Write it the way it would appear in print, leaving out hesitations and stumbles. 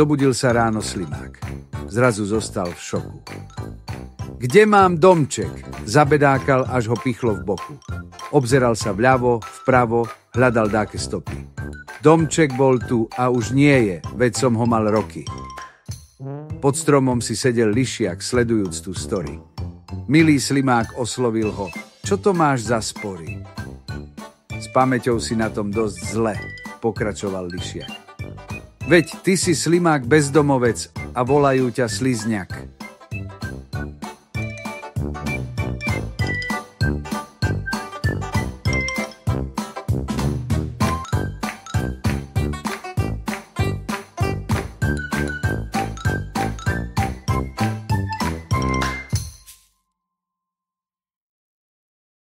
Zobudil sa ráno Slimák. Zrazu zostal v šoku. Kde mám domček? Zabedákal, až ho pichlo v boku. Obzeral sa vľavo, vpravo, hľadal dáke stopy. Domček bol tu a už nie je, veď som ho mal roky. Pod stromom si sedel lišiak, sledujúc tú story. Milý Slimák oslovil ho. Čo to máš za spory? S pamäťou si na tom dosť zle, pokračoval lišiak. Veď ty si Slimák bezdomovec a volajú ťa Slizňak.